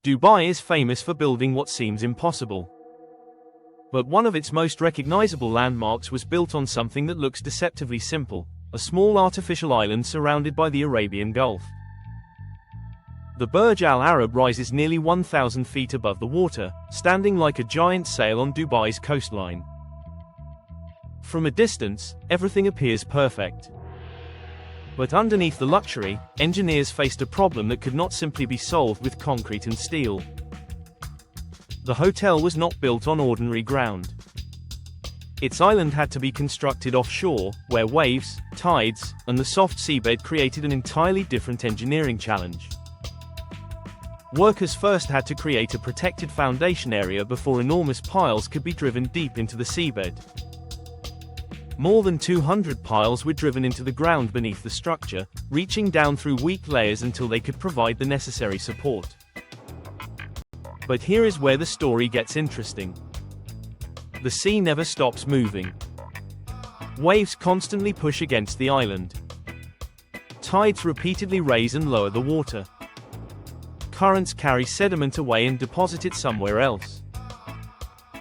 Dubai is famous for building what seems impossible. But one of its most recognizable landmarks was built on something that looks deceptively simple, a small artificial island surrounded by the Arabian Gulf. The Burj Al Arab rises nearly 1,000 feet above the water, standing like a giant sail on Dubai's coastline. From a distance, everything appears perfect. But underneath the luxury, engineers faced a problem that could not simply be solved with concrete and steel. The hotel was not built on ordinary ground. Its island had to be constructed offshore, where waves, tides, and the soft seabed created an entirely different engineering challenge. Workers first had to create a protected foundation area before enormous piles could be driven deep into the seabed. More than 200 piles were driven into the ground beneath the structure, reaching down through weak layers until they could provide the necessary support. But here is where the story gets interesting. The sea never stops moving. Waves constantly push against the island. Tides repeatedly raise and lower the water. Currents carry sediment away and deposit it somewhere else.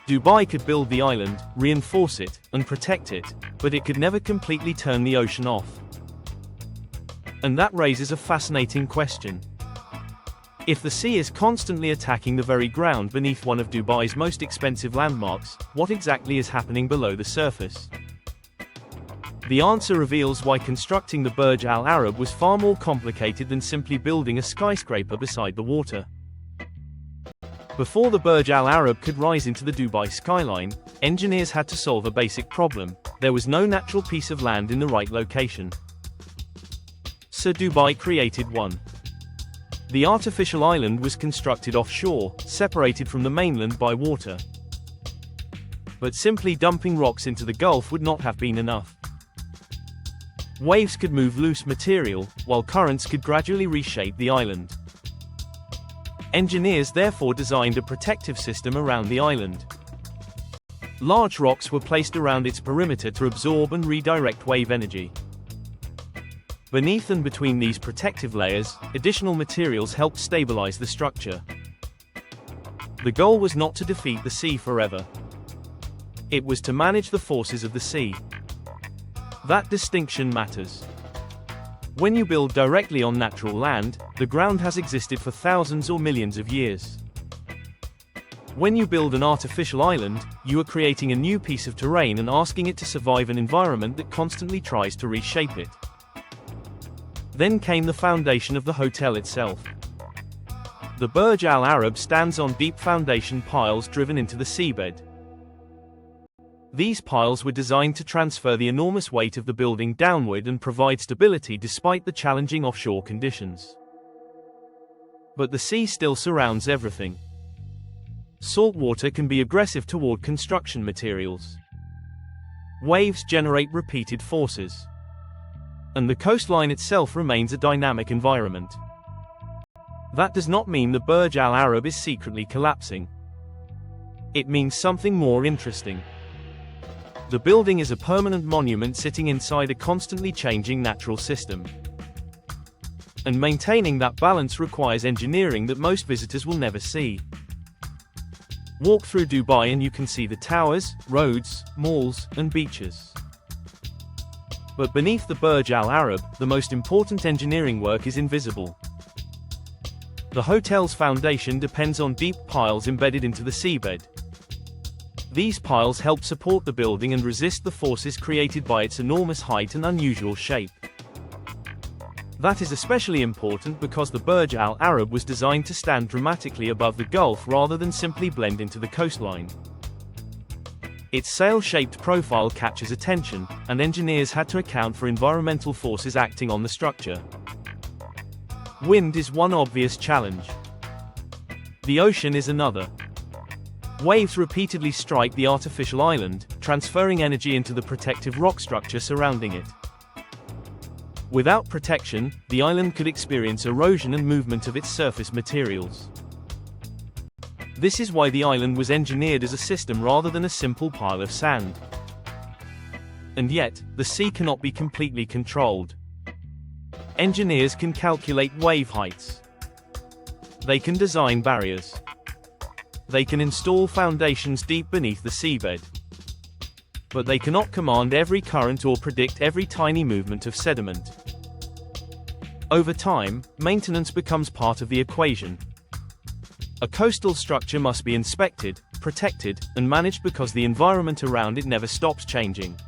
Dubai could build the island, reinforce it, and protect it, but it could never completely turn the ocean off. And that raises a fascinating question. If the sea is constantly attacking the very ground beneath one of Dubai's most expensive landmarks, what exactly is happening below the surface? The answer reveals why constructing the Burj Al Arab was far more complicated than simply building a skyscraper beside the water. Before the Burj Al Arab could rise into the Dubai skyline, engineers had to solve a basic problem: there was no natural piece of land in the right location. So Dubai created one. The artificial island was constructed offshore, separated from the mainland by water. But simply dumping rocks into the Gulf would not have been enough. Waves could move loose material, while currents could gradually reshape the island. Engineers therefore designed a protective system around the island. Large rocks were placed around its perimeter to absorb and redirect wave energy. Beneath and between these protective layers, additional materials helped stabilize the structure. The goal was not to defeat the sea forever. It was to manage the forces of the sea. That distinction matters. When you build directly on natural land, the ground has existed for thousands or millions of years. When you build an artificial island, you are creating a new piece of terrain and asking it to survive an environment that constantly tries to reshape it. Then came the foundation of the hotel itself. The Burj Al Arab stands on deep foundation piles driven into the seabed. These piles were designed to transfer the enormous weight of the building downward and provide stability despite the challenging offshore conditions. But the sea still surrounds everything. Saltwater can be aggressive toward construction materials. Waves generate repeated forces. And the coastline itself remains a dynamic environment. That does not mean the Burj Al Arab is secretly collapsing. It means something more interesting. The building is a permanent monument sitting inside a constantly changing natural system. And maintaining that balance requires engineering that most visitors will never see. Walk through Dubai and you can see the towers, roads, malls, and beaches. But beneath the Burj Al Arab, the most important engineering work is invisible. The hotel's foundation depends on deep piles embedded into the seabed. These piles help support the building and resist the forces created by its enormous height and unusual shape. That is especially important because the Burj Al Arab was designed to stand dramatically above the Gulf rather than simply blend into the coastline. Its sail-shaped profile catches attention, and engineers had to account for environmental forces acting on the structure. Wind is one obvious challenge. The ocean is another. Waves repeatedly strike the artificial island, transferring energy into the protective rock structure surrounding it. Without protection, the island could experience erosion and movement of its surface materials. This is why the island was engineered as a system rather than a simple pile of sand. And yet, the sea cannot be completely controlled. Engineers can calculate wave heights. They can design barriers. They can install foundations deep beneath the seabed. But they cannot command every current or predict every tiny movement of sediment. Over time, maintenance becomes part of the equation. A coastal structure must be inspected, protected, and managed because the environment around it never stops changing.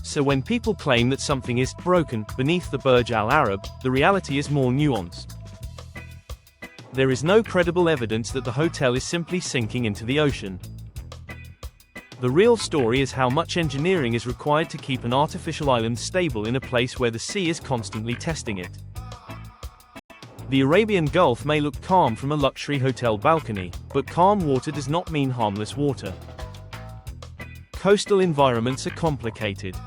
So when people claim that something is broken beneath the Burj Al Arab, the reality is more nuanced. There is no credible evidence that the hotel is simply sinking into the ocean. The real story is how much engineering is required to keep an artificial island stable in a place where the sea is constantly testing it. The Arabian Gulf may look calm from a luxury hotel balcony, but calm water does not mean harmless water. Coastal environments are complicated.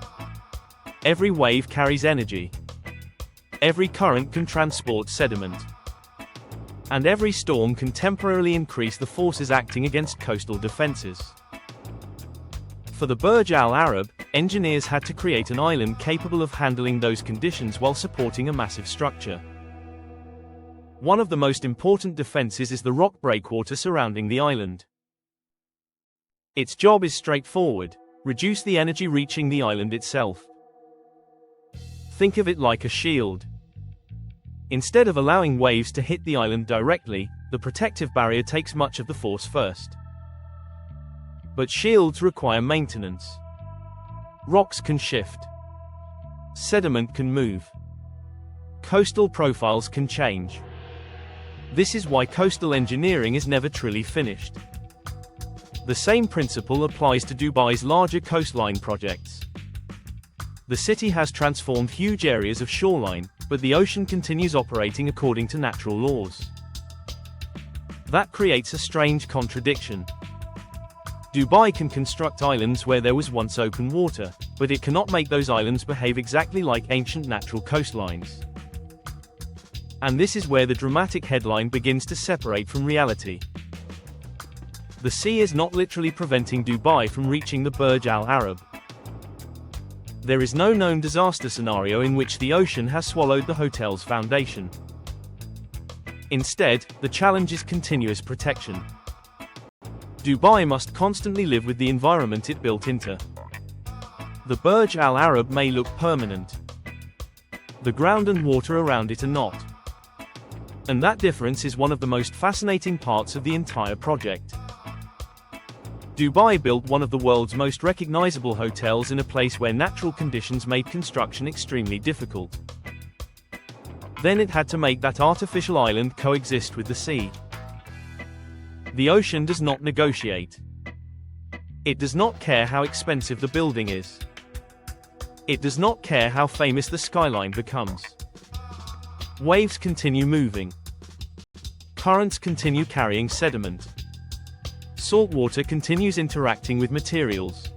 Every wave carries energy. Every current can transport sediment. And every storm can temporarily increase the forces acting against coastal defenses. For the Burj Al Arab, engineers had to create an island capable of handling those conditions while supporting a massive structure. One of the most important defenses is the rock breakwater surrounding the island. Its job is straightforward: reduce the energy reaching the island itself. Think of it like a shield. Instead of allowing waves to hit the island directly, the protective barrier takes much of the force first. But shields require maintenance. Rocks can shift. Sediment can move. Coastal profiles can change. This is why coastal engineering is never truly finished. The same principle applies to Dubai's larger coastline projects. The city has transformed huge areas of shoreline, but the ocean continues operating according to natural laws. That creates a strange contradiction. Dubai can construct islands where there was once open water, but it cannot make those islands behave exactly like ancient natural coastlines. And this is where the dramatic headline begins to separate from reality. The sea is not literally preventing Dubai from reaching the Burj Al Arab. There is no known disaster scenario in which the ocean has swallowed the hotel's foundation. Instead, the challenge is continuous protection. Dubai must constantly live with the environment it built into. The Burj Al Arab may look permanent. The ground and water around it are not. And that difference is one of the most fascinating parts of the entire project. Dubai built one of the world's most recognizable hotels in a place where natural conditions made construction extremely difficult. Then it had to make that artificial island coexist with the sea. The ocean does not negotiate. It does not care how expensive the building is. It does not care how famous the skyline becomes. Waves continue moving. Currents continue carrying sediment. Saltwater continues interacting with materials.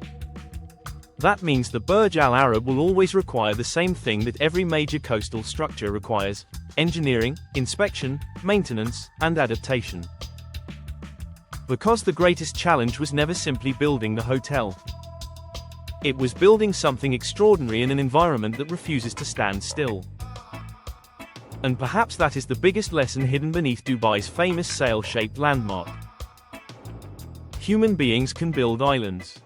That means the Burj Al Arab will always require the same thing that every major coastal structure requires: engineering, inspection, maintenance, and adaptation. Because the greatest challenge was never simply building the hotel. It was building something extraordinary in an environment that refuses to stand still. And perhaps that is the biggest lesson hidden beneath Dubai's famous sail-shaped landmark. Human beings can build islands.